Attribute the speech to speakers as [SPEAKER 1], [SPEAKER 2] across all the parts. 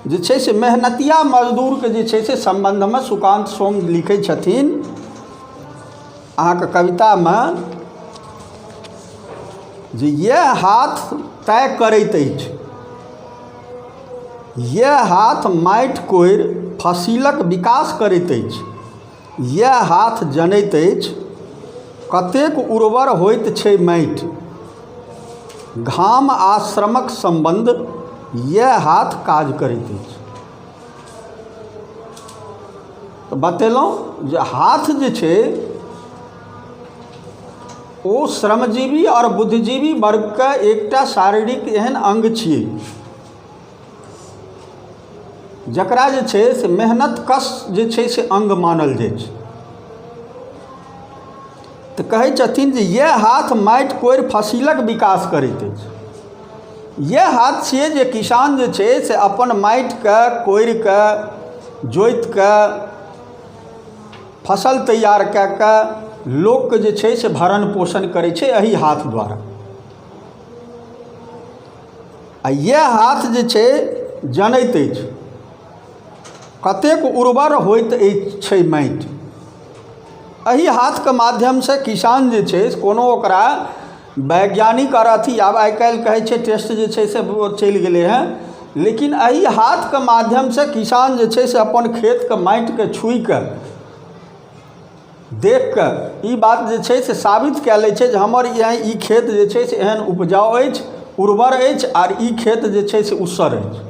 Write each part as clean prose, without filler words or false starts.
[SPEAKER 1] जे छै से मेहनतिया मजदूरके जे छै से सम्बन्धमे सुकान्त सोम लिखै छथिन अहाँके कवितामे जे यह हाथ तय करैत अछि, यह हाथ माटि कोड़ि फसिलक विकास करैत अछि, यह हाथ जनैत अछि कतेक उर्वर होइत छै माटि, घाम आ श्रमक सम्बन्ध यह हाथ काज करैत अछि। तऽ बतेलहुँ जे हाथ जे छै ओ श्रमजीवी और बुद्धिजीवी वर्गके एकटा शारीरिक एहन अंग छियै जकरा जे छै से मेहनत कश जे छै से अंग मानल जाइ छै। तऽ कहै छथिन जे यह हाथ माटि कोड़ि फसिलक विकास करैत अछि। यह हाथ छियै जे किसान जे छै से अपन माटिके कोड़िके जोतिके फसल तैयार कए कऽ लोकके जे छै से भरण पोषण करै छै एहि हाथ द्वारा। आ यह हाथ जे छै जनैत अछि कतेक उर्वर होइत छै माटि, एहि हाथके माध्यमसँ किसान जे छै कोनो ओकरा वैज्ञानिक और अथी आब आइ काल्हि कहै छै टेस्ट जे छै से चलि गेलै हँ, लेकिन एहि हाथके माध्यमसँ किसान जे छै से अपन खेतके माटिके छुइके देख कऽ ई बात जे छै से साबित कए लै छै जे हमर ई खेत जे छै से एहन उपजाउ अछि, उर्वर अछि आर ई खेत जे छै से उस्सर अछि।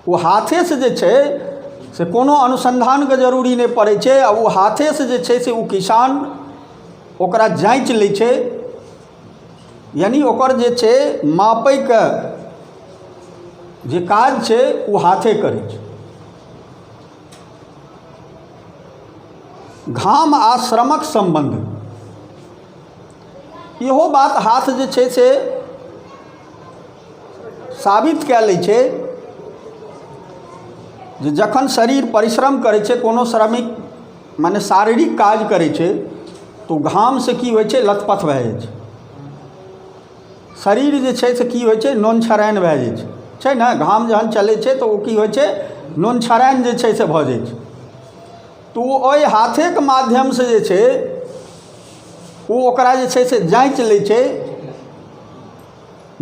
[SPEAKER 1] ओ हाथेसँ जे छै से कोनो अनुसन्धानके जरूरी नहि पड़ै छै, आ ओ हाथेसँ जे छै से ओ किसान ओकरा जाँचि लै छै, यानी ओकर जे छै मापैके जे काज छै ओ हाथे करै छै। घाम आ श्रमक सम्बन्ध, इहो बात हाथ जे छै से साबित कए लै छै जे जखन शरीर परिश्रम करै छै, कोनो श्रमिक माने शारीरिक काज करै छै तऽ घामसँ की होइ छै लथपथ भए जाइ छै, शरीर जे छै से की होइ छै नोन छराइन भए जाइ छै ने, घाम जहन चलै छै तऽ ओ की होइ छै नोन छराइन जे छै से भऽ जाइ छै। तऽ ओ ओहि हाथेके माध्यमसँ जे छै ओ ओकरा जे छै से जाँचि लै छै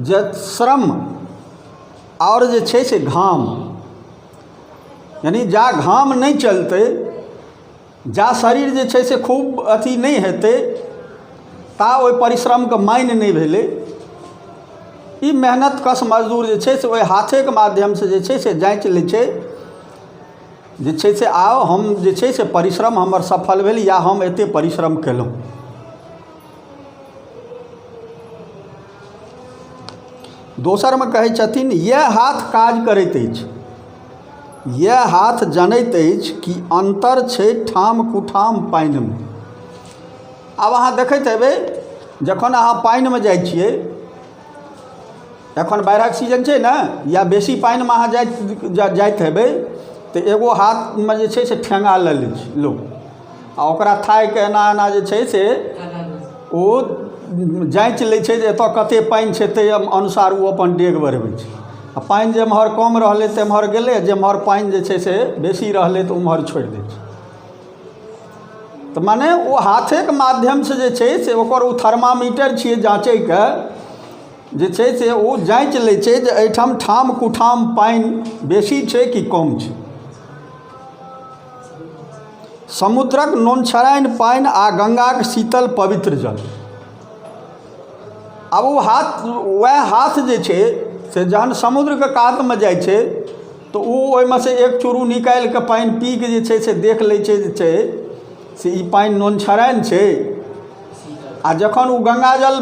[SPEAKER 1] जे श्रम और जे छै से घाम, यानी जा घाम नहीं चलते, जा शरीर जे छै से खूब अथी नहीं हेतै ता ओहि परिश्रमके मानि नहीं भेलै। ई मेहनत कश मजदूर जे छै से ओहि हाथेके माध्यमसँ जे छै से जाँचि लै छै जे छै से आओ हम जे छै से परिश्रम हमर सफल भेल या हम एते परिश्रम केलहुँ। दोसरमे कहै छथिन यह हाथ काज करैत अछि, यह हाथ जनैत अछि कि अन्तर छै ठाम कुठाम पानिमे। आब अहाँ देखैत हेबै जखन अहाँ पानिमे जाइ छियै, एखन बाढ़िक सीजन छै ने, या बेसी पानिमे अहाँ जाइत हेबै तऽ एगो हाथमे जे छै से ठेंगा लऽ लै छै लोक, आ ओकरा थाइके एना एना जे छै से ओ जाँचि लै छै जे एतऽ कते पानि छै ताहि अनुसार ओ अपन डेग बढ़बै छै। आ पानि जेम्हर कम रहलै तेम्हर गेलै, जेम्हर पानि जे छै से बेसी रहलै तऽ उम्हर छोड़ि दै छै। तऽ माने ओ हाथेके माध्यमसँ जे छै से ओकर ओ थर्मामीटर छियै जाँचैके, जे छै से ओ जाँचि लै छै जे एहिठाम ठाम कुठाम पानि बेसी छै कि कम छै। समुद्रक नोनछराइन पानि आ गंगाक शीतल पवित्र जल। आब ओ हाथ, वएह हाथ जे छै से जहन समुद्रके कातमे जाइ छै तऽ ओ ओहिमे से एक चुरू निकालिके पानि पी के जे छै से देख लै छै जे छै से ई पानि नोनछराइन छै। आ जखन ओ गंगाजल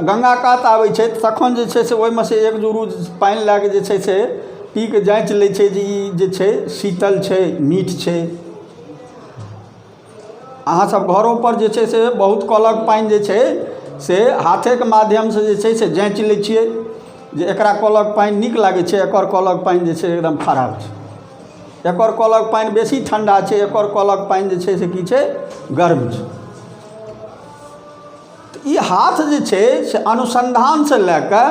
[SPEAKER 1] गंगा कात आबै छै तखन जे छै से ओहिमे से एक जुरू पानि लए कऽ जे छै से पी के जाँचि लै छै जे ई जे छै शीतल छै, मीठ छै। अहाँसभ घरोपर जे छै से बहुत कलक पानि जे छै से हाथेके माध्यमसँ जे छै से जाँचि लै छियै जे एकरा कलक पानि नीक लागै छै, एकर कलक पानि जे छै एकदम खराब छै, एकर कलक पानि बेसी ठण्डा छै, एकर कलक पानि जे छै से की छै गर्म छै। तऽ ई हाथ जे छै से अनुसन्धानसँ लए कऽ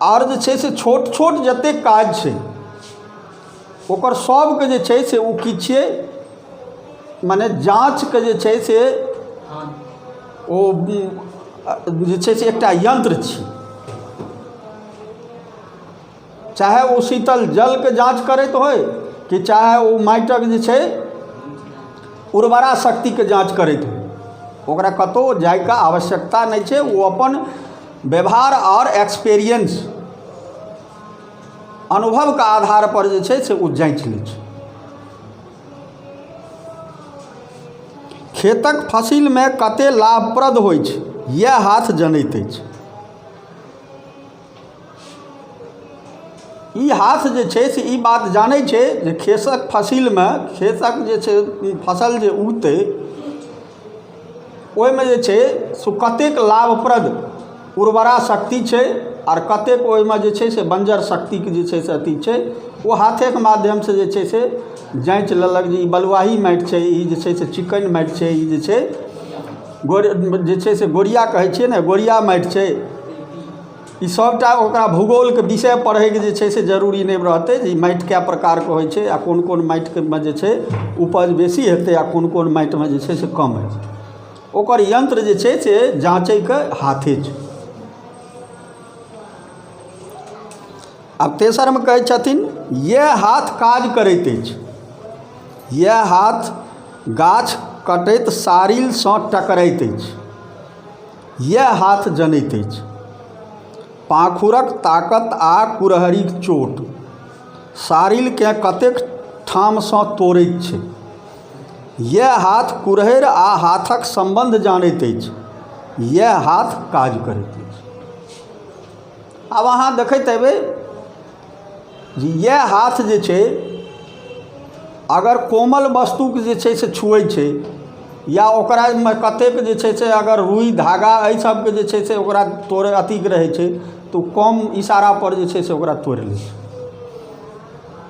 [SPEAKER 1] और जे छै से छोट छोट जतेक काज छै ओकर सबके जे छै से ओ की छियै, माने जाँचके जे छै से ओ जे छै से एकटा यंत्र छी। चाहे ओ शीतल जलके जाँच करैत होय कि चाहे ओ माटिक जे छै उर्वरा शक्तिके जाँच करैत होय, ओकरा कतहु जायके आवश्यकता नहीं छै। वो अपन व्यवहार और एक्सपीरियंस अनुभव के आधार पर जे छै से ओ जाँच लै छै। खेतक फसिल में कते लाभप्रद होइ छै यह हाथ जनैत अछि। ई हाथ जे छै से ई बात जानै छै जे खेतक फसिल में खेतक जे छै फसल जे उगतै ओहिमे जे छै से कतेक लाभप्रद उर्वरा शक्ति छै और कतेक ओहिमे जे छै से बंजर शक्तिके जे छै से अथी छै, वो हाथेके माध्यम से जे छै से जाँच लेलक जे ई बलुआही माटि छै, ई जे छै से चिकन माटि छै, ई जे छै जे छै से गोरिया कहै छियै ने, गोरिया माटि छै। ई सबटा ओकरा भूगोलके विषय पढ़ैके जे छै से जरूरी नहीं रहतै जे माटि कए प्रकारके होइ छै आ कोन कोन माटिमे जे छै उपज बेसी हेतै आ कोन कोन माटिमे जे छै से कम हेतै। ओकर यंत्र जे छै से जाँचैके हाथे छै। आब तेसरमे कहै छथिन यह हाथ काज करैत अछि, यह हाथ गाछ कटैत सारिलसँ टकराइत अछि, यह हाथ जनैत अछि पाखुरक ताकत आ कुरहरिक चोट, सारिलकेँ कतेक ठामसँ तोड़ैत छै, यह हाथ कुरहरि आ हाथक संबंध जानैत अछि, यह हाथ काज करैत अछि। आब अहाँ देखैत हेबै जे यह हाथ जे छै अगर कोमल वस्तुके जे छै से छुए छै या ओकरामे कतेक जे छै से अगर रुई धागा एहि सबके जे छै से ओकरा तोड़े अथीके रहै छै तो कम इशारा पर जे छै से ओकरा तोड़ि लै छै।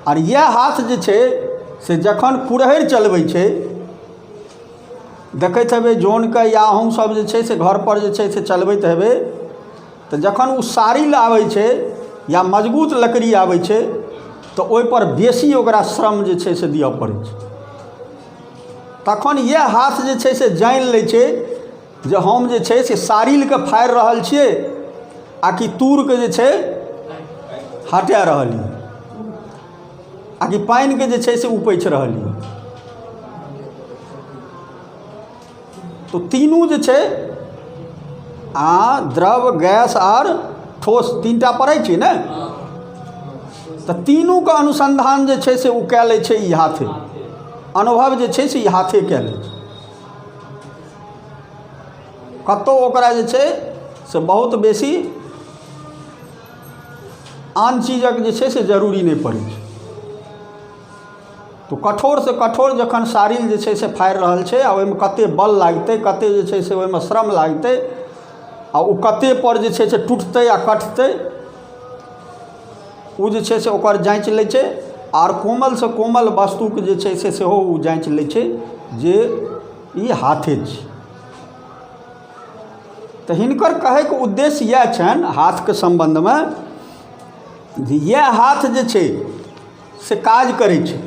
[SPEAKER 1] और यह हाथ जे छै से जखन कुरहरि चलबै छै, देखैत हेबै जोनके या अहूँ सब जे छै से घर पर जे छै से चलबैत हेबै तो जखन ओ सारिल आबै छै या मजबूत लकड़ी आबै छै तो ओहि पर बेसी ओकरा श्रम जे छै से दिअ पड़ै छै। तखन यह हाथ जे छै से जानि लै छै जे हम जे छै से सारिलके फाड़ि रहल छियै आ कि तूरके जे छै हटा रहलियै आ कि पानिके जे छै से उपैछ रहलियै। तो तीनू जे छै द्रव गैस और ठोस तीनटा पड़ै छै ने, तो तीनू का अनुसंधान जे छै से ओ कए लै छै ई हाथे, अनुभव जे छै से ई हाथे कए लै छै। कतहु ओकरा जे छै से बहुत बेसी आन चीजक जे छै से जरूरी नहीं पड़ै छै। तो कठोर से कठोर जखन सारिल जे छै से फाड़ि रहल छै आ ओहिमे कते बल लागतै, कते जे छै से ओहिमे श्रम लागतै आ ओ कते पर जे छै से टूटतै आ कटतै, ओ जे छै से ओकर जाँच लै छै। और कोमल से कोमल वस्तुके जे छै से सेहो ओ जाँच लै छै जे ई हाथे छै। तो हिनकर कहैके उद्देश्य यह छनि हाथके संबंधमे जे यह हाथ जे छै से काज करै छै,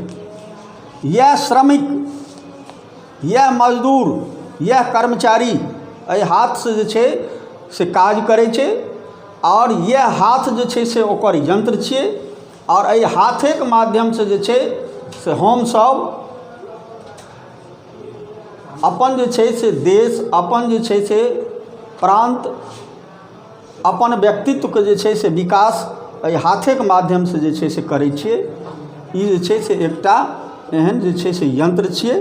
[SPEAKER 1] यह श्रमिक, यह मजदूर, यह कर्मचारी एहि हाथ से जे छै से काज करै छै। और यह हाथ जे छै से ओकर यंत्र छियै और एहि हाथेके माध्यम से जे छै से हम सब अपन जे छै से देश, अपन जे छै से प्रांत, अपन व्यक्तित्वके जे छै से विकास एहि हाथेके माध्यम से जे छै से करै छियै। ई जे छै से एकटा एहन जे छै से यंत्र छियै